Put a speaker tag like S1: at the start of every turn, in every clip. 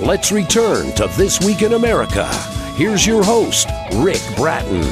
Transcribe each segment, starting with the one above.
S1: Let's return to This Week in America. Here's your host, Rick Bratton.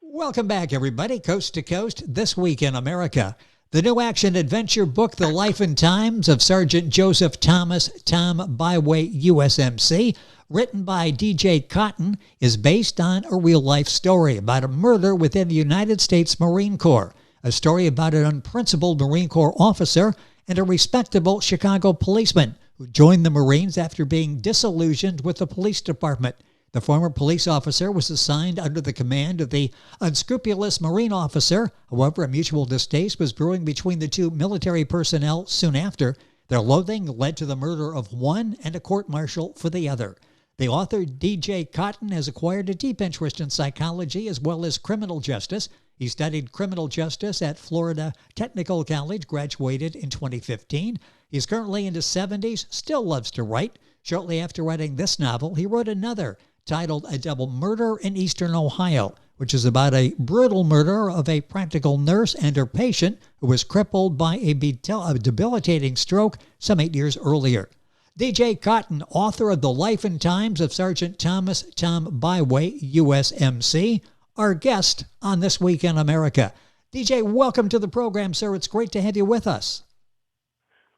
S2: Welcome back, everybody. Coast to Coast, This Week in America. The new action-adventure book, The Life and Times of Sergeant Joseph Thomas Tom BIWAY, USMC, written by D.J. Cotten, is based on a real-life story about a murder within the United States Marine Corps, a story about an unprincipled Marine Corps officer and a respectable Chicago policeman who joined the Marines after being disillusioned with the police department. The former police officer was assigned under the command of the unscrupulous Marine officer. However, a mutual distaste was brewing between the two military personnel soon after. Their loathing led to the murder of one and a court-martial for the other. The author, D.J. Cotten, has acquired a deep interest in psychology as well as criminal justice. He studied criminal justice at Florida Technical College, graduated in 2015. He's currently in his 70s, still loves to write. Shortly after writing this novel, he wrote another, titled A Double Murder in Eastern Ohio, which is about a brutal murder of a practical nurse and her patient who was crippled by a debilitating stroke some 8 years earlier. D.J. Cotten, author of The Life and Times of Sergeant Thomas Tom BIWAY, USMC, our guest on This Week in America. DJ, welcome to the program, sir. It's great to have you with us.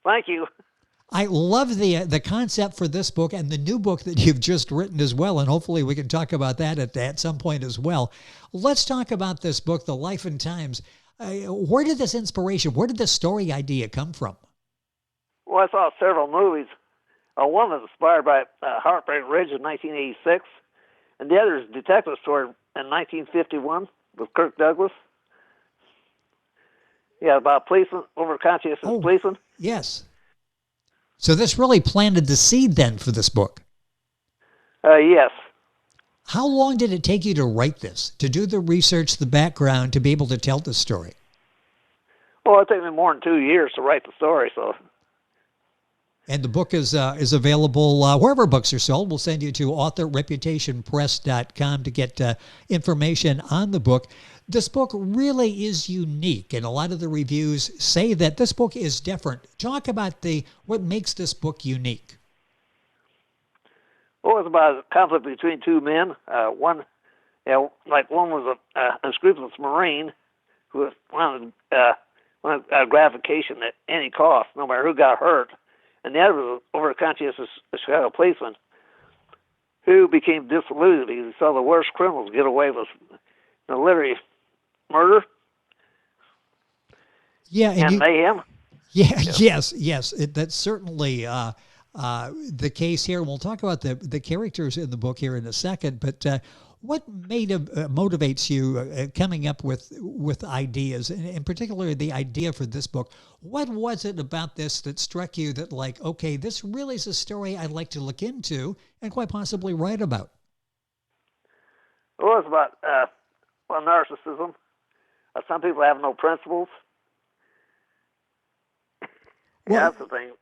S3: Thank you.
S2: I love the concept for this book and the new book that you've just written as well, and hopefully we can talk about that at some point as well. Let's talk about this book, The Life and Times. Where did this inspiration, where did this story idea come from?
S3: Well, I saw several movies. One was inspired by Heartbreak Ridge in 1986, and the other is Detective Story in 1951 with Kirk Douglas. Yeah, about policeman, overconscious policeman.
S2: Yes. So this really planted the seed then for this book?
S3: Yes.
S2: How long did it take you to write this, to do the research, the background, to be able to tell the story?
S3: Well, it took me more than 2 years to write the story, so...
S2: And the book is available wherever books are sold. We'll send you to authorreputationpress.com to get information on the book. This book really is unique, and a lot of the reviews say that this book is different. Talk about what makes this book unique.
S3: Well, it's about a conflict between two men. One was a unscrupulous Marine who wanted gratification at any cost, no matter who got hurt. And the other was overconscious Chicago policeman who became disillusioned because he saw the worst criminals get away with literally murder.
S2: Yeah,
S3: and mayhem.
S2: Yeah, yes. That's certainly the case here. We'll talk about the characters in the book here in a second, but what motivates you coming up with ideas, and in particular the idea for this book? What was it about this that struck you that, like, okay, this really is a story I'd like to look into and quite possibly write about?
S3: Well, it's about narcissism. Some people have no principles.
S2: Well,
S3: that's the thing.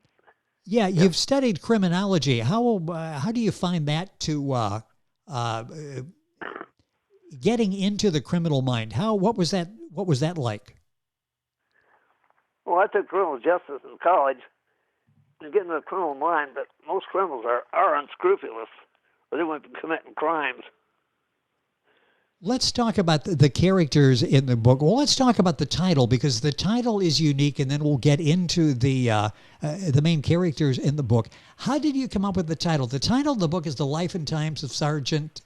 S2: Yeah, you've studied criminology. How do you find that to getting into the criminal mind? What was that like?
S3: Well, I took criminal justice in college and get into the criminal mind, but most criminals are unscrupulous, or they wouldn't be committing crimes.
S2: Let's talk about the characters in the book. Well, let's talk about the title, because the title is unique, and then we'll get into the main characters in the book. How did you come up with the title? The title of the book is The Life and Times of Sergeant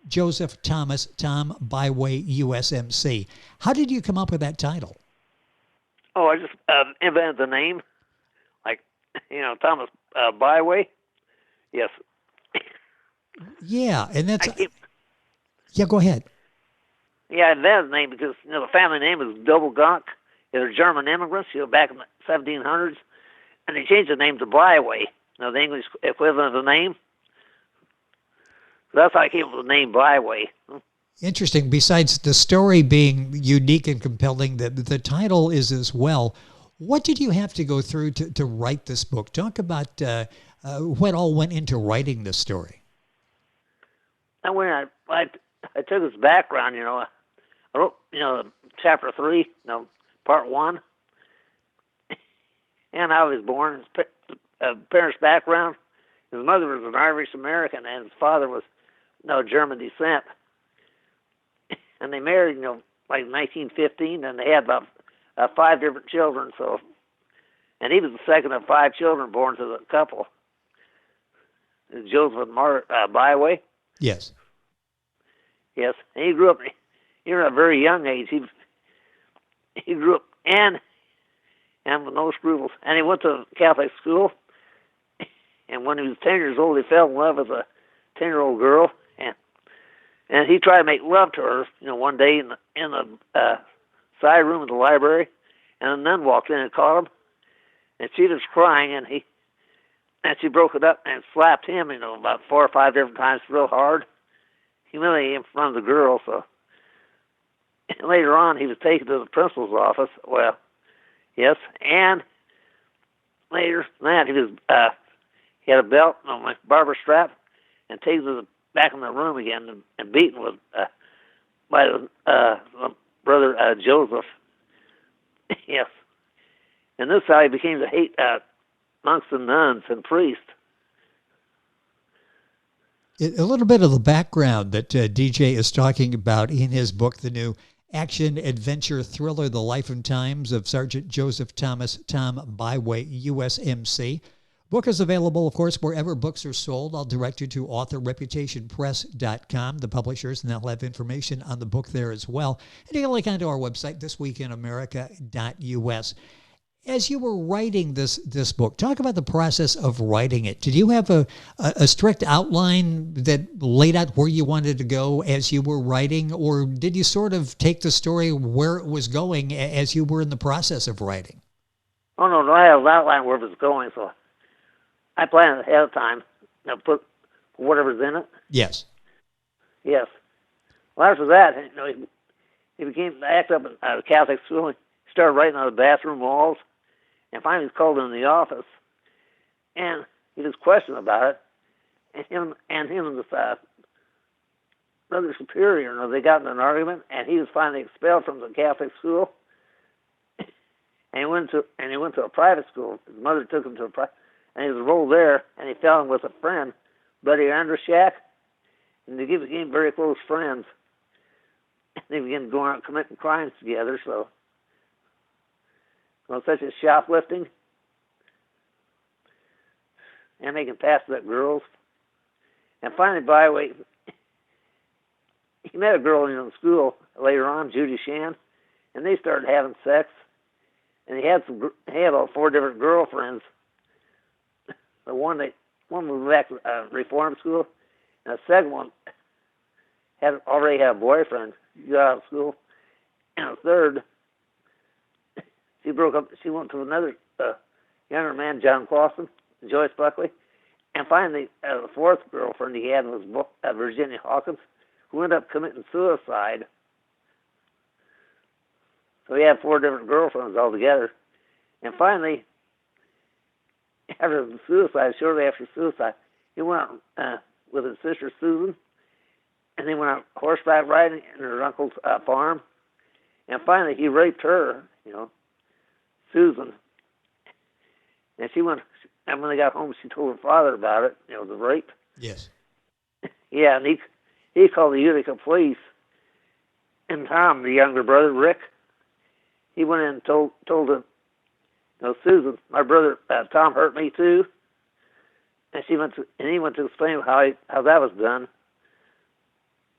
S2: Joseph Thomas Tom BIWAY, USMC. How did you come up with that title?
S3: Oh, I just invented the name, Thomas BIWAY. Yes.
S2: Yeah, and that's... Yeah, go ahead.
S3: Yeah, I invented the name because the family name is Doppelgunk. They're German immigrants, back in the 1700s, and they changed the name to BIWAY. The English equivalent of the name. So that's how I came up with the name BIWAY.
S2: Interesting. Besides the story being unique and compelling, the title is as well. What did you have to go through to write this book? Talk about what all went into writing this story.
S3: And when I took his background, I wrote, chapter 3, part 1, and how he was born, his parents' background. His mother was an Irish American, and his father was German descent. And they married, like 1915, and they had about 5 different children. So, and he was the second of 5 children born to the couple. Joseph and Margaret BIWAY.
S2: Yes.
S3: Yes, and he grew up. Even at a very young age, he grew up and with no scruples. And he went to Catholic school. And when he was 10 years old, he fell in love with a 10-year-old girl, and he tried to make love to her, one day in the side room of the library, and a nun walked in and caught him, and she was crying, and she broke it up and slapped him, about 4 or 5 different times real hard, humiliating him in front of the girl. So and later on, he was taken to the principal's office. Well, yes, and later than that, he had a belt on a barber strap, and taken to the back in the room again and beaten with by brother Joseph. Yes, and this is how he became to hate monks and nuns and priests.
S2: A little bit of the background that DJ is talking about in his book, the new action adventure thriller, The Life and Times of Sergeant Joseph Thomas Tom BIWAY, USMC. Book is available, of course, wherever books are sold. I'll direct you to authorreputationpress.com, the publishers, and they'll have information on the book there as well. And you can link onto our website, thisweekinamerica.us. As you were writing this book, talk about the process of writing it. Did you have a strict outline that laid out where you wanted to go as you were writing, or did you sort of take the story where it was going as you were in the process of writing?
S3: Oh, no, I had an outline where it was going, so I planned ahead of time, put whatever's in it.
S2: Yes.
S3: Yes. Well, after that, he became active at a Catholic school. He started writing on the bathroom walls, and finally he was called into the office, and he was questioned about it, and him and this brother superior, they got in an argument, and he was finally expelled from the Catholic school, and he went to a private school. His mother took him to a private. And he was enrolled there, and he fell in with a friend, Buddy Andrushak, and they became very close friends. They began going out committing crimes together, so such as shoplifting and making passes at girls. And finally, BIWAY, he met a girl in school later on, Judy Shan, and they started having sex. And he had about 4 different girlfriends. The one moved back to reform school, and the second one already had a boyfriend. She got out of school, and the third, she broke up. She went to another younger man, John Clausen, Joyce Buckley, and finally, the 4th girlfriend he had was Virginia Hawkins, who ended up committing suicide. So he had 4 different girlfriends altogether, and finally, shortly after suicide, he went out with his sister Susan, and they went out horseback riding in her uncle's farm. And finally, he raped her, Susan. And and when they got home, she told her father about it, the rape.
S2: Yes.
S3: Yeah, and he called the Utica police. And Tom, the younger brother, Rick, he went in and told him, Susan, my brother Tom hurt me too, and he went to explain how that was done.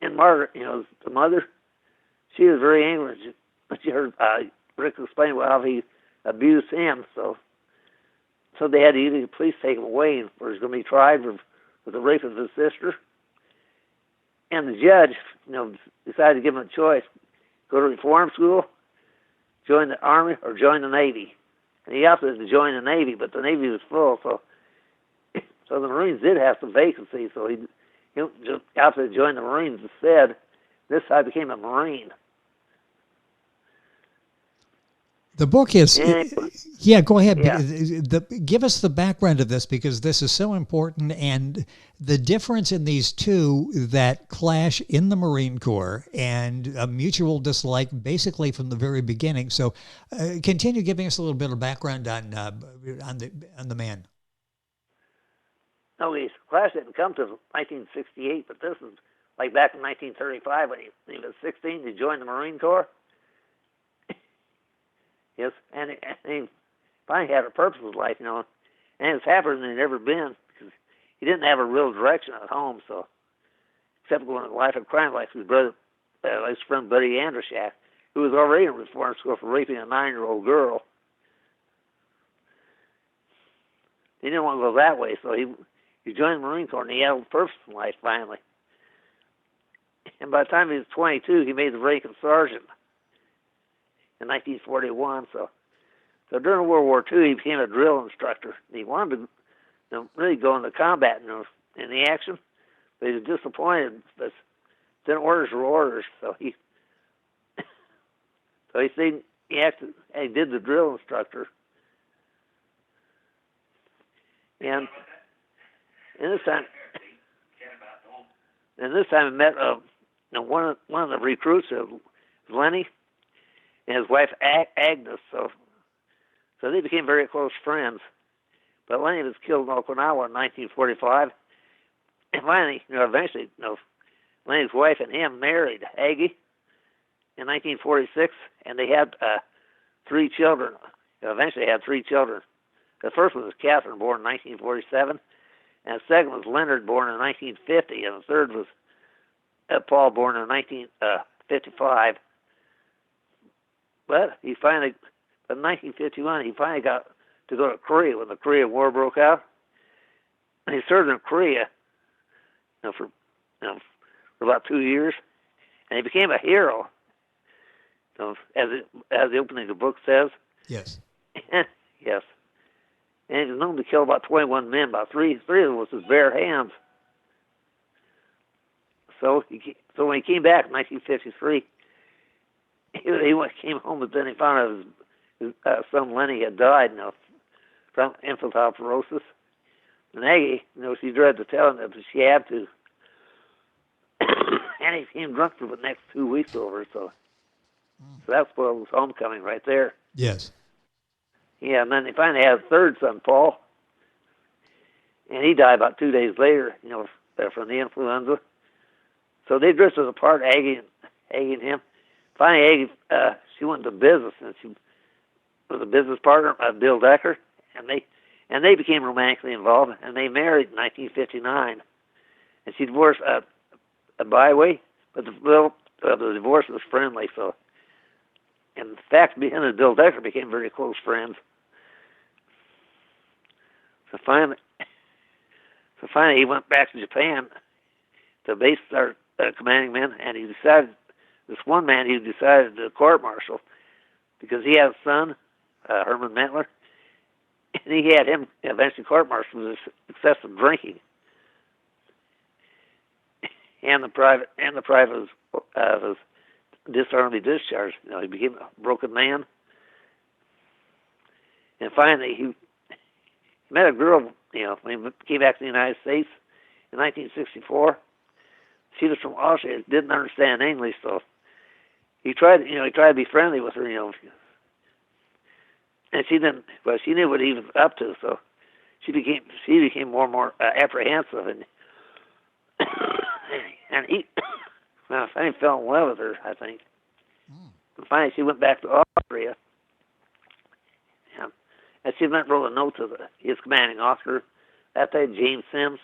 S3: And Margaret, the mother, she was very angry, but she heard Rick explain how he abused him. So they had the police take him away, and where he's going to be tried for the rape of his sister. And the judge, decided to give him a choice: go to reform school, join the Army, or join the Navy. And he opted to join the Navy, but the Navy was full, so the Marines did have some vacancies, so he just opted to join the Marines instead. This time became a Marine.
S2: The book is, yeah, go ahead.
S3: Yeah.
S2: Give us the background of this, because this is so important, and the difference in these two that clash in the Marine Corps and a mutual dislike basically from the very beginning. So continue giving us a little bit of background on the man.
S3: No, his class didn't come to 1968, but this is like back in 1935 when he was 16. He joined the Marine Corps. Yes, and he finally had a purpose in life, you know, and it's happier than he'd ever been, because he didn't have a real direction at home, so, except going to life of crime like his brother, his friend Buddy Andershak, who was already in reform school for raping a 9-year-old girl. He didn't want to go that way, so he joined the Marine Corps, and he had a purpose in life finally. And by the time he was 22, he made the rank of sergeant in 1941. So during World War II, he became a drill instructor. He wanted to really go into combat in the action, but he was disappointed. But then orders were orders, so he stayed. He did the drill instructor, and this time he met one of the recruits, Lenny, and his wife Agnes. So they became very close friends. But Lenny was killed in Okinawa in 1945, and finally, eventually, Lenny's wife and him married Aggie in 1946, and they had 3 children. Eventually, had 3 children. The first one was Catherine, born in 1947, and the second was Leonard, born in 1950, and the third was Paul, born in 1955. But in 1951, he finally got to go to Korea when the Korean War broke out. And he served in Korea for about 2 years, and he became a hero, as the opening of the book says.
S2: Yes.
S3: Yes. And he was known to kill about 21 men, about three of them with his bare hands. So when he came back in 1953, he came home, but then he found out his son Lenny had died from infantile cirrhosis. And Aggie, she dreaded to tell him that, but she had to. And he became drunk for the next 2 weeks over, so that spoiled his homecoming right there.
S2: Yes.
S3: Yeah, and then they finally had a third son, Paul, and he died about 2 days later, from the influenza. So they drifted apart, Aggie and him. Finally, Aggie, she went into business, and she was a business partner of Bill Decker, and they became romantically involved, and they married in 1959. And she divorced BIWAY, but the divorce was friendly. So, in fact, he and Bill Decker became very close friends. So finally, he went back to Japan to base our commanding men, and he decided. This one man, he decided to court-martial because he had a son, Herman Mentler, and he had him eventually court-martialed for excessive drinking. And the private was dishonorably discharged. He became a broken man. And finally, he met a girl. When he came back to the United States in 1964. She was from Austria, didn't understand English, so he tried to be friendly with her, and she didn't. Well, she knew what he was up to, so she became more and more apprehensive, and he finally fell in love with her, I think. And finally, she went back to Austria, and she wrote a note to his commanding officer that day, James Sims,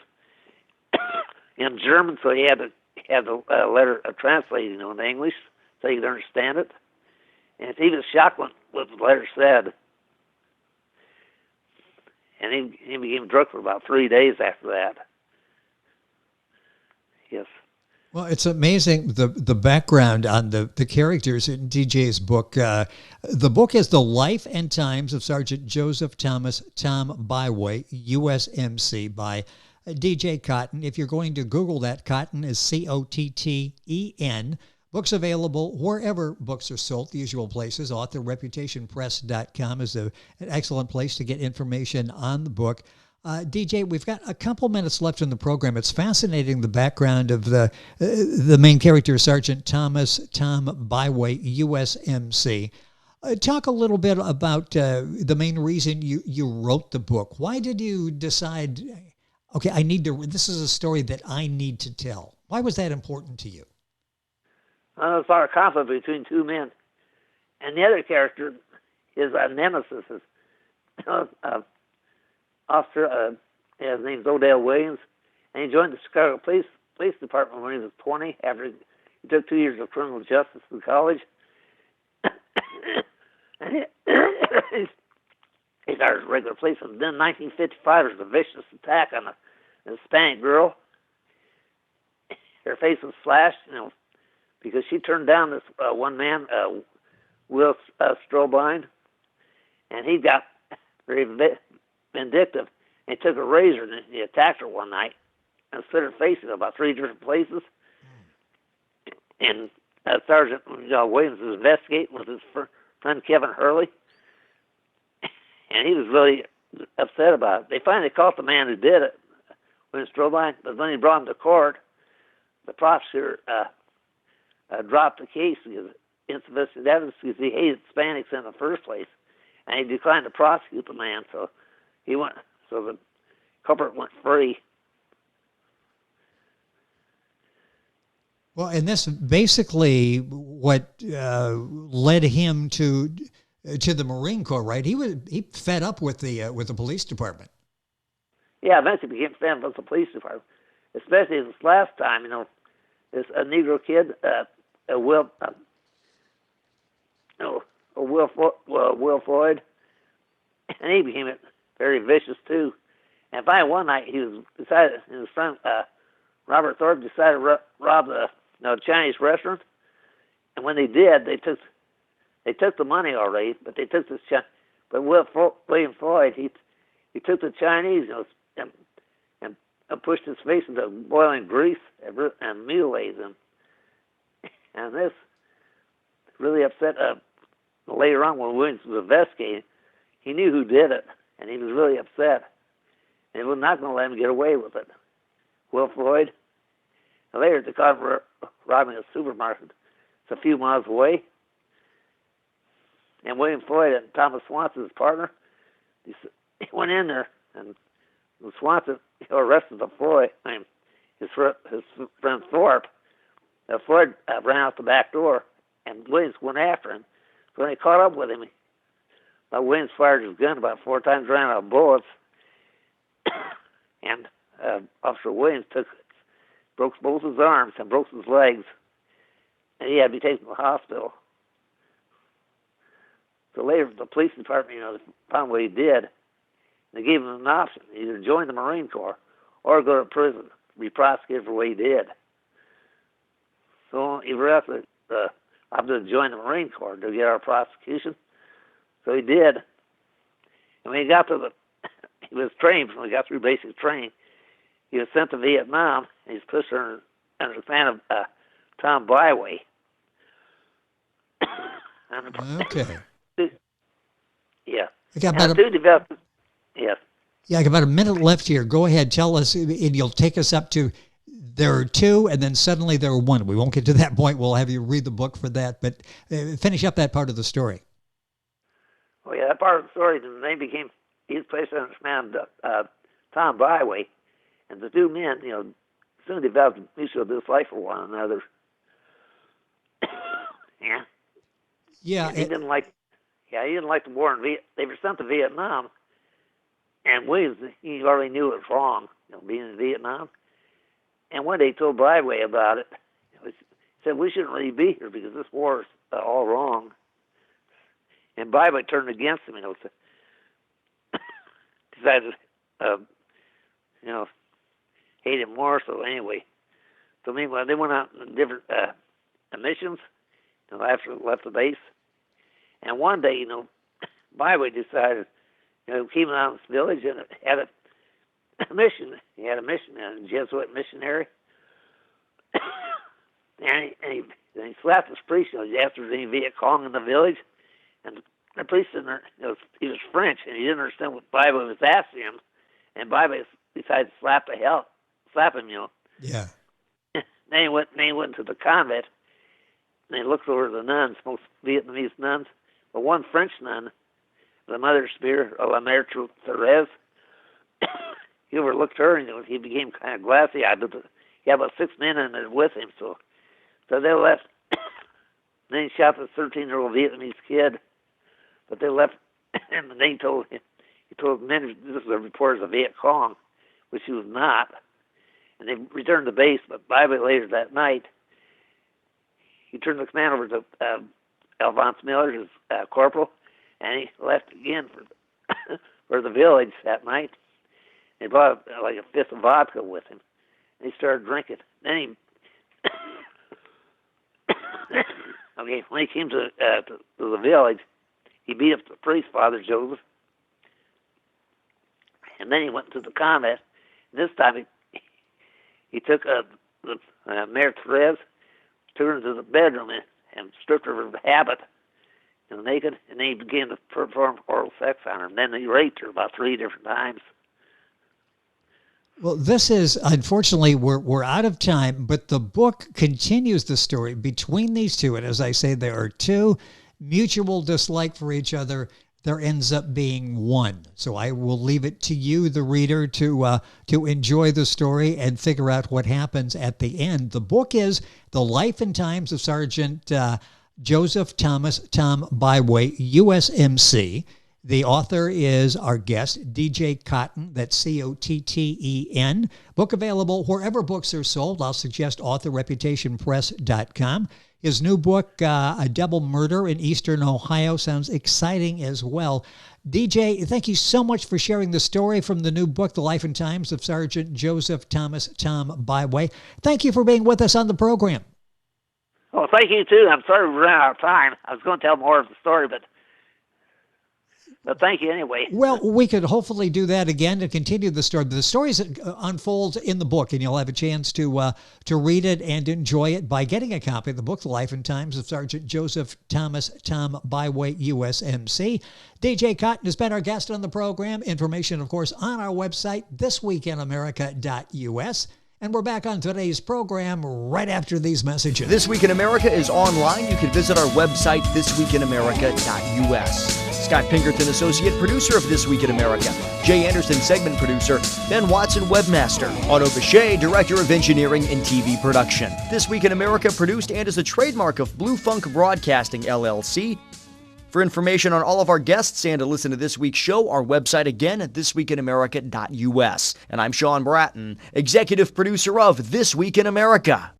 S3: in German, so he had the letter translated into English so he could understand it. And he was shocked what the letter said. And he became drunk for about 3 days after that. Yes.
S2: Well, it's amazing the background on the characters in DJ's book. The book is The Life and Times of Sergeant Joseph Thomas Tom BIWAY, USMC, by DJ Cotten. If you're going to Google that, Cotten is Cotten. Books available wherever books are sold, the usual places. AuthorReputationPress.com is an excellent place to get information on the book. DJ, we've got a couple minutes left in the program. It's fascinating, the background of the main character, Sergeant Tom BIWAY, USMC. Talk a little bit about the main reason you wrote the book. Why did you decide, okay, this is a story that I need to tell? Why was that important to you?
S3: It's our conflict between two men. And the other character is a nemesis. Officer, his name's Odell Williams, and he joined the Chicago Police Department when he was 20, after he took 2 years of criminal justice in college. And he started as a regular policeman. Then in 1955, there was a vicious attack on a Hispanic girl. Her face was slashed, because she turned down this one man, Will Strobine, and he got very vindictive. And he took a razor and he attacked her one night and slit her face in about 3 different places. And Sergeant Williams was investigating with his friend Kevin Hurley, and he was really upset about it. They finally caught the man who did it, William Strobine, but when he brought him to court, the prosecutor dropped the case because insufficient evidence, because he hated Hispanics in the first place, and he declined to prosecute the man. So the culprit went free.
S2: Well, and this basically what led him to the Marine Corps, right? He fed up with the police department.
S3: Yeah, eventually became fed up with the police department, especially this last time. This a Negro kid, Will Floyd, and he became very vicious too. And finally, one night his friend Robert Thorpe decided to rob the Chinese restaurant. And when they did, they took the money already, but they took this. But William Floyd, he took the Chinese and pushed his face into boiling grease and mutilated them. And this really upset. Later on, when Williams was investigating, he knew who did it, and he was really upset. And he was not going to let him get away with it. Will Floyd. And later, they caught him robbing a supermarket. It's a few miles away. And William Floyd and Thomas Swanson, his partner, he went in there, and Swanson arrested the Floyd, his friend Thorpe. Floyd ran out the back door, and Williams went after him. So when they caught up with him, Williams fired his gun about 4 times, ran out of bullets, and Officer Williams broke both his arms and broke his legs, and he had to be taken to the hospital. So later, the police department, found what he did. They gave him an option: either join the Marine Corps or go to prison, be prosecuted for what he did. So he opted to join the Marine Corps to get our prosecution. So he did. And when he got he was trained, when he got through basic training, he was sent to Vietnam, and he's pushed under the command of Tom BIWAY.
S2: Okay.
S3: Yeah.
S2: Yes. Yeah, I got about a minute left here. Go ahead, tell us, and you'll take us up to there are 2, and then suddenly there are 1. We won't get to that point. We'll have you read the book for that, but finish up that part of the story.
S3: Oh, yeah, that part of the story, he was placed under the command of Tom BIWAY, and the 2 men, soon developed a mutual dislike for one another. Yeah.
S2: Yeah.
S3: And he didn't like the war in Vietnam. They were sent to Vietnam, and Williams, he already knew it was wrong, being in Vietnam. And when they told BIWAY about it, he said, we shouldn't really be here because this war is all wrong. And BIWAY turned against him, decided to, hate him more. So anyway, meanwhile, they went out on different missions, after they left the base. And one day, BIWAY decided, keep him out in this village, and had a mission. He had a mission, a Jesuit missionary. And he slapped this priest, after the Viet Cong in the village. And the priest didn't, he was French, and he didn't understand what BIWAY was asking him. And BIWAY decided to slap him,
S2: Yeah.
S3: Then he went to the convent, and he looked over the nuns, most Vietnamese nuns. But one French nun, the Mother Superior, La Mère Thérèse, he overlooked her, and he became kind of glassy-eyed. But he had about 6 men in it with him, so they left. Then he shot the 13-year-old Vietnamese kid, but they left, and they told men, this is a report of the Viet Cong, which he was not, and they returned to base. But BIWAY later that night, he turned the command over to Alphonse Miller, his corporal, and he left again for the village that night. He brought like a fifth of vodka with him, and he started drinking. Then he, when he came to the village, he beat up the priest, Father Joseph, and then he went to the convent. This time he took the Mère Thérèse, took her into the bedroom and stripped her of the habit, naked, and then he began to perform oral sex on her. And then he raped her about 3 different times.
S2: Well, this is, unfortunately, we're out of time, but the book continues the story between these two. And as I say, there are two mutual dislike for each other. There ends up being one. So I will leave it to you, the reader, to enjoy the story and figure out what happens at the end. The book is The Life and Times of Sergeant Joseph Thomas Tom BIWAY, USMC. The author is our guest, DJ Cotten. That's Cotten. Book available wherever books are sold. I'll suggest authorreputationpress.com. His new book, A Double Murder in Eastern Ohio, sounds exciting as well. DJ, thank you so much for sharing the story from the new book, The Life and Times of Sergeant Joseph Thomas Tom BIWAY. Thank you for being with us on the program.
S3: Oh, thank you, too. I'm sorry we ran out of time. I was going to tell more of the story, but thank you anyway.
S2: Well, we could hopefully do that again to continue the story. But the story unfolds in the book, and you'll have a chance to read it and enjoy it by getting a copy of the book, The Life and Times of Sergeant Joseph Thomas Tom BIWAY, USMC. DJ Cotten has been our guest on the program. Information, of course, on our website, thisweekinamerica.us. And we're back on today's program right after these messages.
S4: This Week in America is online. You can visit our website, thisweekinamerica.us. Scott Pinkerton, associate producer of This Week in America. Jay Anderson, segment producer. Ben Watson, webmaster. Otto Bechet, director of engineering and TV production. This Week in America produced and is a trademark of Blue Funk Broadcasting, LLC. For information on all of our guests and to listen to this week's show, our website again at thisweekinamerica.us. And I'm Sean Bratton, executive producer of This Week in America.